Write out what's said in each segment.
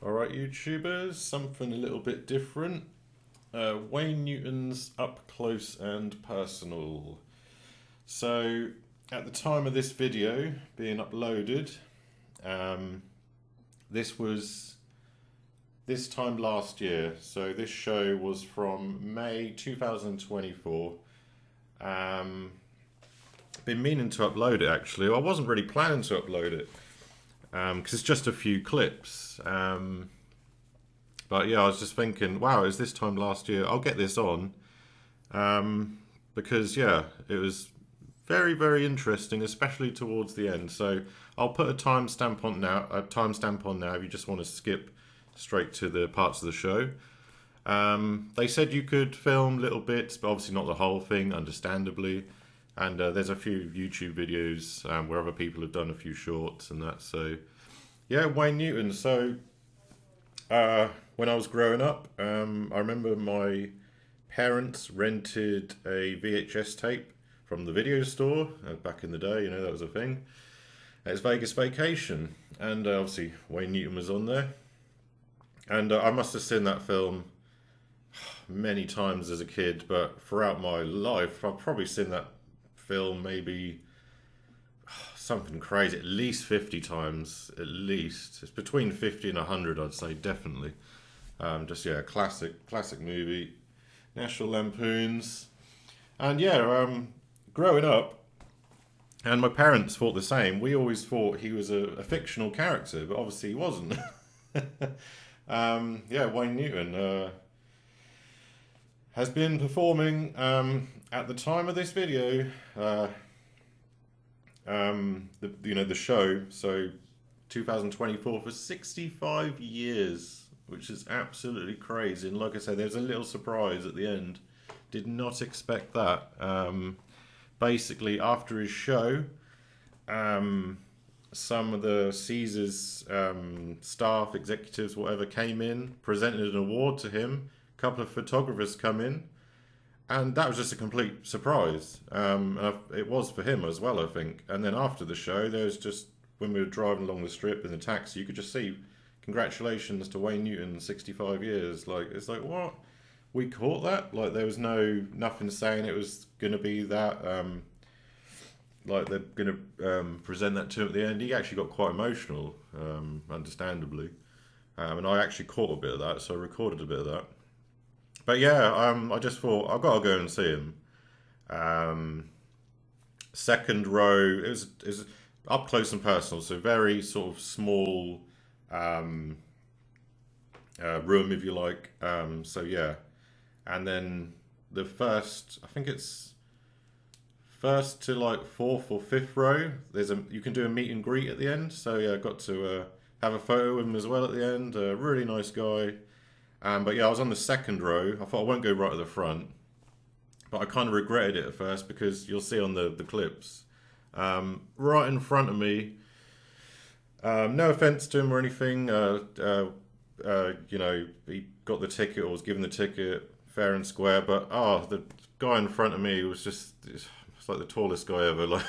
Alright, YouTubers, something a little bit different. Wayne Newton's Up Close and Personal. So, at the time of this video being uploaded, um, this was this time last year. So, this show was from May 2024. Been meaning to upload it actually. I wasn't really planning to upload it because it's just a few clips. But yeah, I was just thinking, wow, it was this time last year. I'll get this on because yeah, it was very, very interesting, especially towards the end. So I'll put a timestamp on now. If you just want to skip straight to the parts of the show. They said you could film little bits, but obviously not the whole thing, understandably. And there's a few YouTube videos where other people have done a few shorts and that. So yeah, Wayne Newton. So when I was growing up, I remember my parents rented a VHS tape from the video store back in the day. You know, that was a thing. It's Vegas Vacation, and obviously Wayne Newton was on there. And I must have seen that film many times as a kid, but throughout my life, I've probably seen that film maybe something crazy, at least 50 times, at least. It's between 50 and 100, I'd say, definitely. Just, yeah, classic movie. National Lampoons. And yeah, growing up, and my parents thought the same, we always thought he was a fictional character, but obviously he wasn't. Yeah, Wayne Newton has been performing at the time of this video, the show, so 2024, for 65 years, which is absolutely crazy. And like I said, there's a little surprise at the end. Did not expect that. Basically, after his show, some of the Caesars staff, executives, whatever, came in, presented an award to him. A couple of photographers come in, and that was just a complete surprise. It was for him as well, I think. And then after the show, there was just, when we were driving along the strip in the taxi, you could just see, congratulations to Wayne Newton, 65 years. Like, it's like, what? We caught that? Like, there was nothing saying it was going to be that. Like, they're going to present that to him at the end. He actually got quite emotional, understandably. And I actually caught a bit of that, so I recorded a bit of that. But yeah, I just thought I've got to go and see him. Second row, it was up close and personal, so very sort of small room, if you like. So yeah, and then the first, I think it's first to like fourth or fifth row. You can do a meet and greet at the end. So yeah, I got to have a photo with him as well at the end. Really nice guy. But yeah, I was on the second row. I thought I won't go right at the front, but I kind of regretted it at first because you'll see on the clips. Right in front of me, no offense to him or anything, he got the ticket or was given the ticket fair and square, but the guy in front of me was just, it's like the tallest guy ever. Like,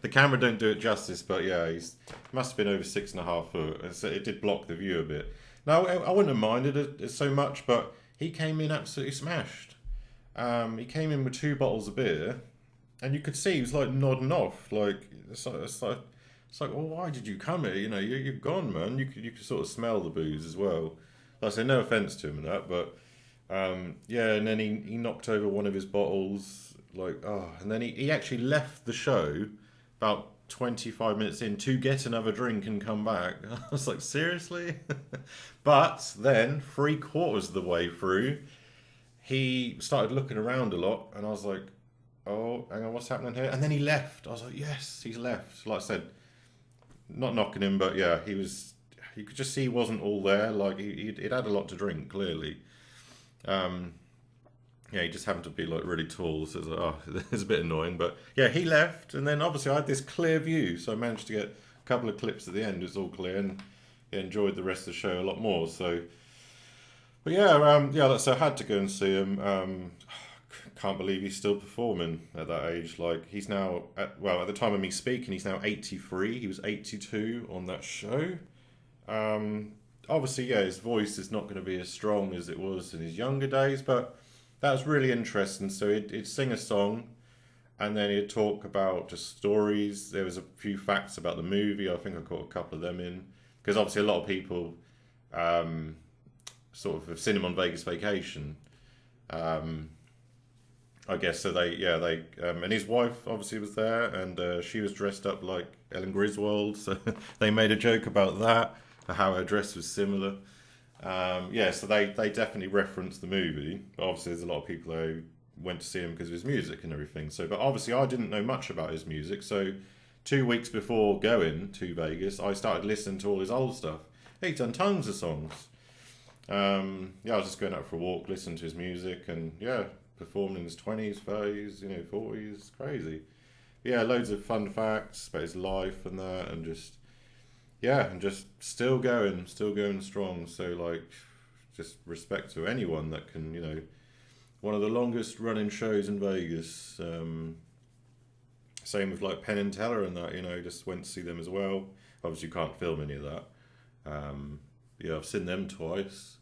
the camera don't do it justice, but yeah, he's must have been over 6.5 foot. So it did block the view a bit. Now, I wouldn't have minded it so much, but he came in absolutely smashed. He came in with 2 bottles of beer, and you could see he was like nodding off. Like, well, why did you come here? You know, you're gone, man. You could sort of smell the booze as well. Like I say, no offense to him and that, but yeah. And then he knocked over one of his bottles. And then he actually left the show about 25 minutes in to get another drink and come back. I was like, seriously? But then 3/4 of the way through, he started looking around a lot, and I was like, oh, hang on, what's happening here? And then he left. I was like, yes, he's left. Like I said, not knocking him, but yeah, you could just see he wasn't all there. Like, he'd had a lot to drink, clearly. Yeah, he just happened to be like really tall, so it's a bit annoying. But yeah, he left, and then obviously I had this clear view, so I managed to get a couple of clips at the end. It was all clear, and enjoyed the rest of the show a lot more. So, but yeah, so I had to go and see him. Can't believe he's still performing at that age. Like, he's now at the time of me speaking, he's now 83. He was 82 on that show. obviously, yeah, his voice is not going to be as strong as it was in his younger days, but that was really interesting. So he'd sing a song, and then he'd talk about just stories. There was a few facts about the movie. I think I caught a couple of them in, because obviously a lot of people sort of have seen him on Vegas Vacation. I guess so. They and his wife obviously was there, and she was dressed up like Ellen Griswold. So they made a joke about that, how her dress was similar. So they definitely referenced the movie. But obviously, there's a lot of people who went to see him because of his music and everything. So, but obviously, I didn't know much about his music. So, 2 weeks before going to Vegas, I started listening to all his old stuff. He'd done tons of songs. I was just going out for a walk, listening to his music, and performing in his 20s, 30s, 40s, crazy. Yeah, loads of fun facts about his life and that, and just still going strong. So like, just respect to anyone that can, one of the longest running shows in Vegas. Same with like Penn and Teller and that, just went to see them as well. Obviously you can't film any of that. I've seen them twice.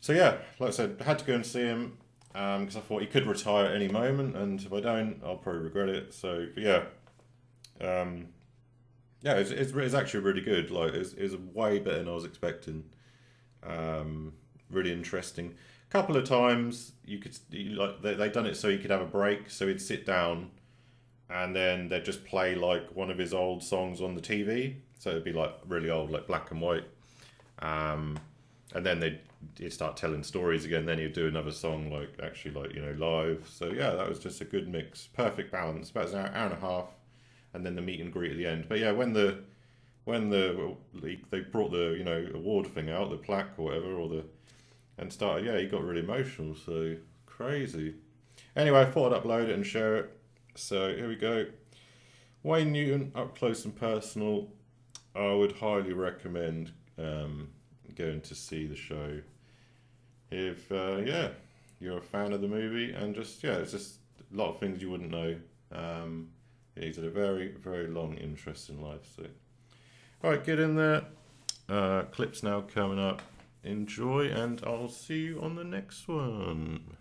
So yeah, like I said, I had to go and see him because I thought he could retire at any moment, and if I don't, I'll probably regret it. So but it's actually really good. Like it's way better than I was expecting. Really interesting. A couple of times they done it so he could have a break, so he'd sit down, and then they'd just play like one of his old songs on the TV. So it'd be like really old, like black and white. And then he'd start telling stories again. Then he'd do another song live. So yeah, that was just a good mix, perfect balance. About an hour and a half, and then the meet and greet at the end. But yeah, when they brought the award thing out, the plaque or whatever, and started, he got really emotional. So crazy. Anyway, I thought I'd upload it and share it. So here we go. Wayne Newton, up close and personal. I would highly recommend going to see the show if you're a fan of the movie, and it's just a lot of things you wouldn't know. He's had a very, very long, interesting life. So, all right, get in there. Clips now coming up. Enjoy, and I'll see you on the next one.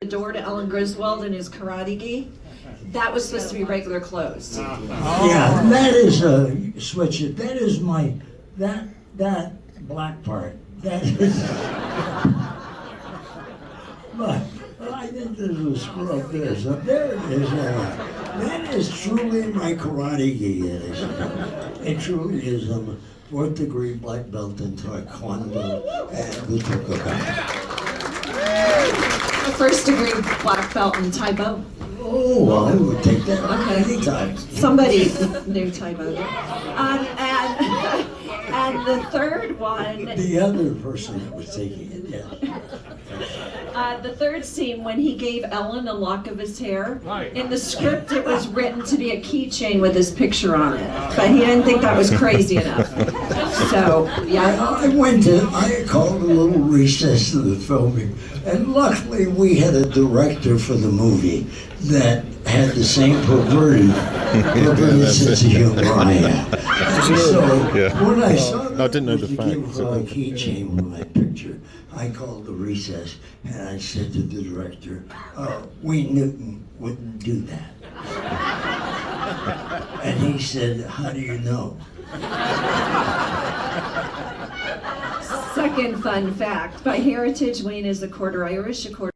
Door to Ellen Griswold in his karate gi. That was supposed to be regular clothes. Yeah, that is a switch. That is that black part. That is. But I think there's a screw up there. So there it is. That is truly my karate gi. It truly is. I'm a 4th degree black belt in Taekwondo and Butokukai. A 1st degree black belt in Taibo. Oh, well, I would take that anytime. Somebody knew Taibo. And the third one. The other person that was taking it, yeah. The third scene when he gave Ellen a lock of his hair. Right. In the script, it was written to be a keychain with his picture on it, but he didn't think that was crazy enough. So, yeah. I called a little recess to the filming, and luckily we had a director for the movie that had the same perverted sense of humor I had. And so when I saw I didn't know the to fact, give so- a keychain with my picture, I called the recess and I said to the director, Wayne Newton wouldn't do that. And he said, how do you know? Second fun fact, by heritage, Wayne is a quarter Irish, a quarter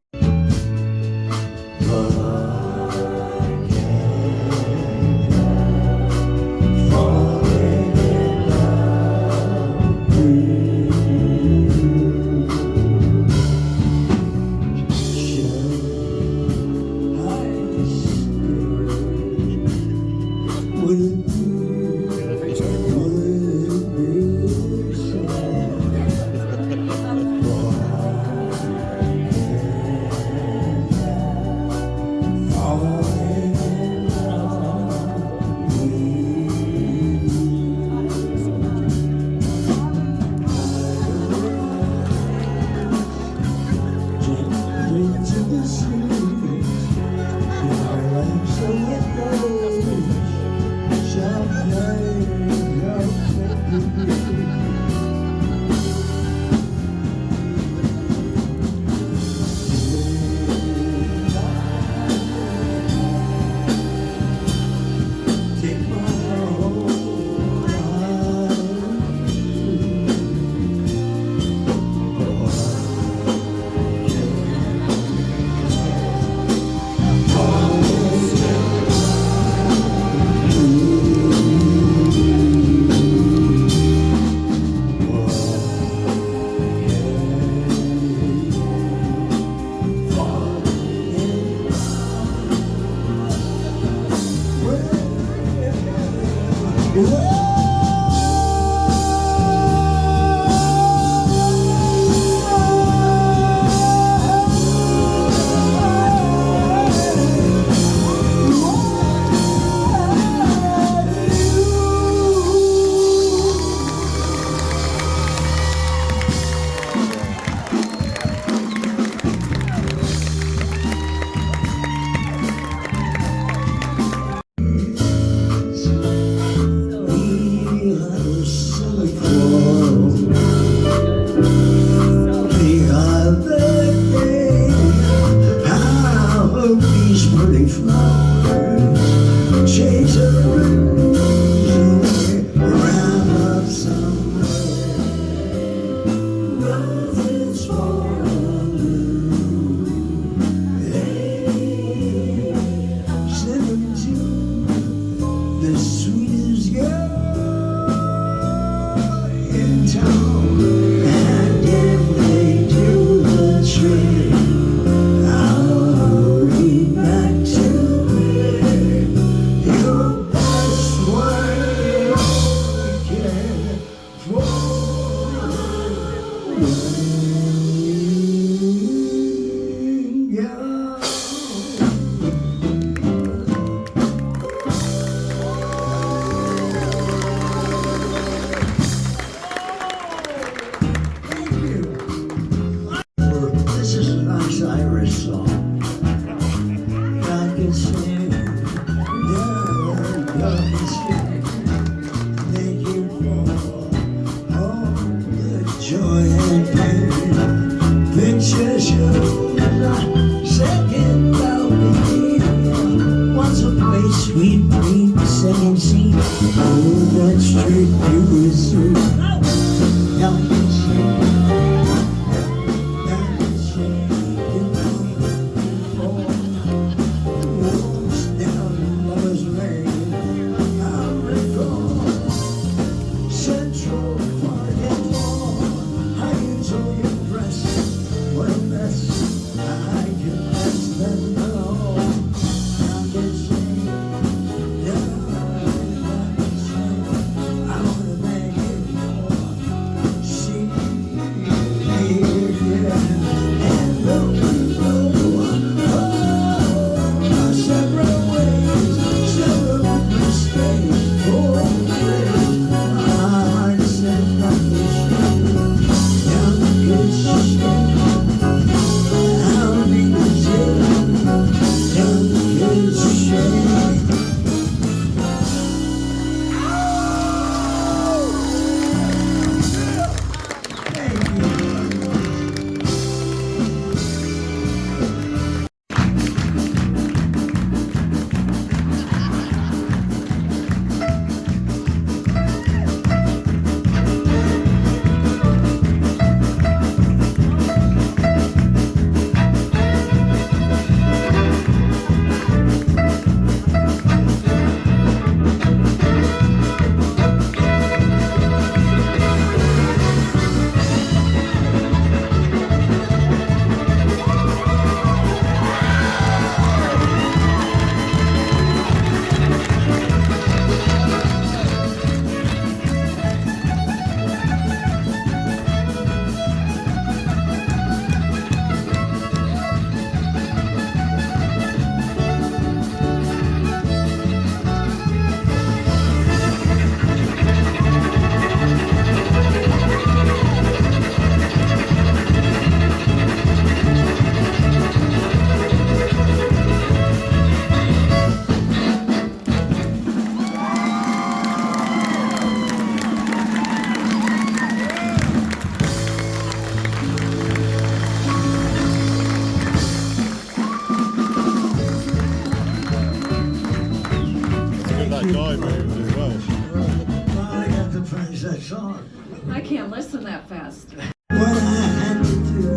that fast. What I had to do,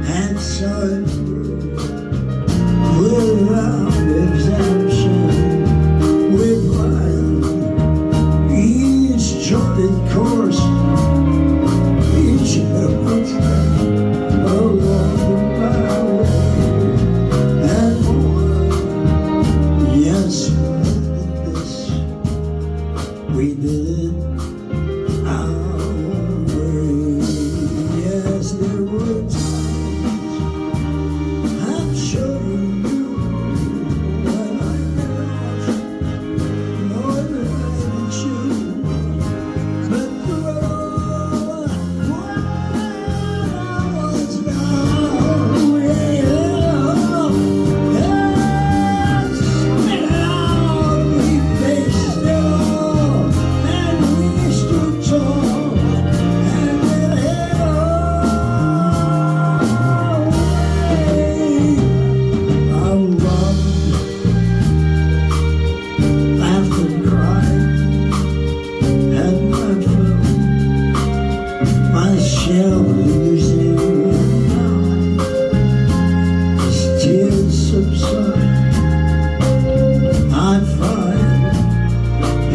and so it without exemption, with mine, each charted course, each step along the byway, and more. Yes, we did it our way. Yes, there were times I'm sure you knew when I lost more than I did you. But through what I was now, yes, now we faced it all, and we stood tall, and it hit our way. I loved, laughed and cried, and I felt my share of losing. And now, as tears subside, I find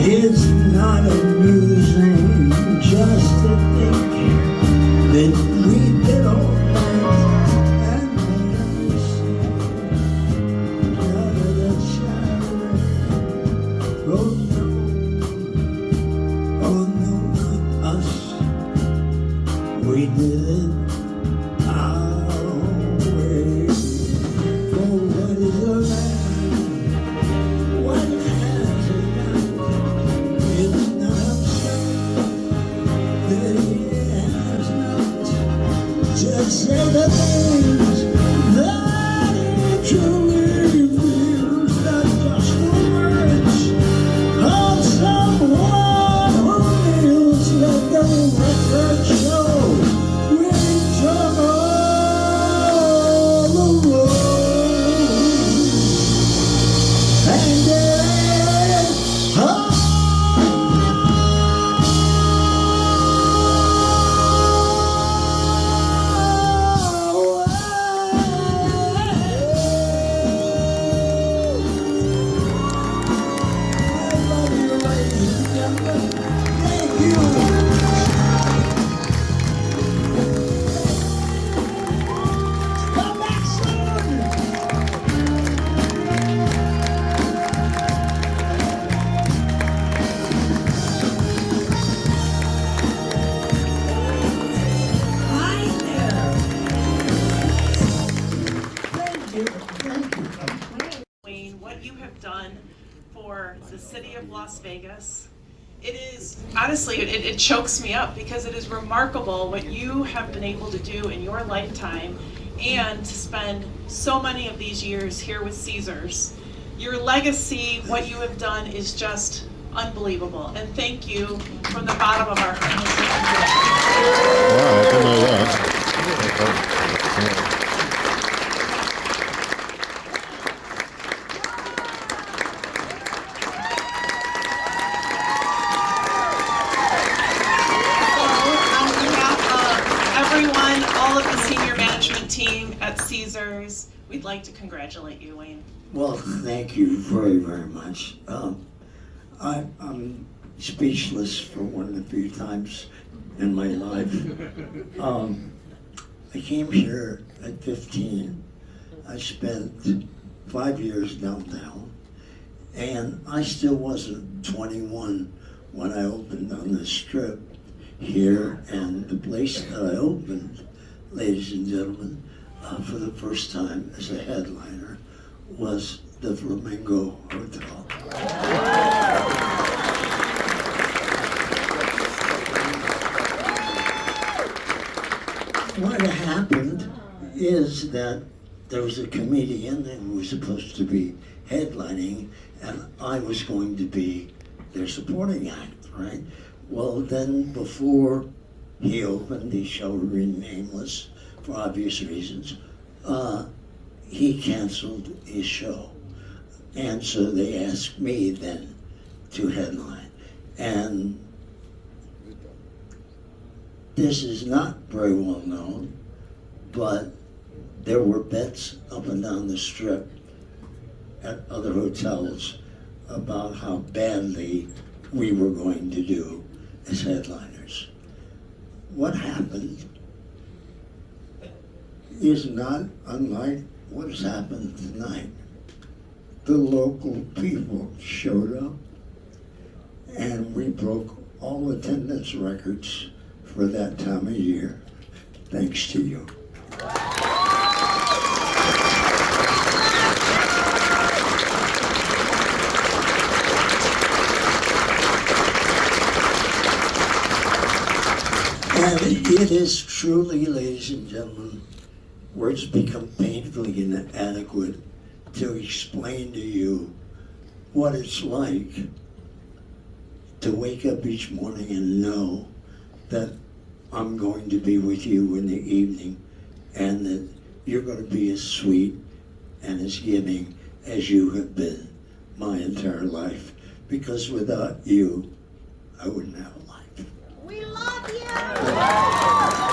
it's not amusing just to think that we did all that and made a mistake. Out of the shadow. Oh no, not us. We did it our way. For what is a man? What has he done? It's not absurd that he has not just say the things that he truly feels, not just the words of someone who feels. Let the record show we took all the road. And thank you. Come back soon. Hi there. Thank you. Thank you. Wayne, what you have done for the city of Las Vegas. It is, honestly, it chokes me up because it is remarkable what you have been able to do in your lifetime and to spend so many of these years here with Caesars. Your legacy, what you have done is just unbelievable. And thank you from the bottom of our hearts. Wow, I didn't know that. On behalf of everyone, all of the senior management team at Caesars, we'd like to congratulate you, Wayne. Well, thank you very, very much. I'm speechless for one of the few times in my life. I came here at 15. I spent 5 years downtown, and I still wasn't 21 when I opened on the Strip here, and the place that I opened, ladies and gentlemen, for the first time as a headliner was the Flamingo Hotel. What happened is that there was a comedian who was supposed to be headlining, and I was going to be their supporting act, right? Well, then before he opened, he shall remain nameless for obvious reasons, he canceled his show. And so they asked me then to headline. And This is not very well known, but there were bets up and down the strip at other hotels about how badly we were going to do as headliners. What happened is not unlike what has happened tonight. The local people showed up and we broke all attendance records for that time of year, thanks to you. And it is truly, ladies and gentlemen, words become painfully inadequate to explain to you what it's like to wake up each morning and know that I'm going to be with you in the evening and that you're going to be as sweet and as giving as you have been my entire life. Because without you, I wouldn't have a life. We love you!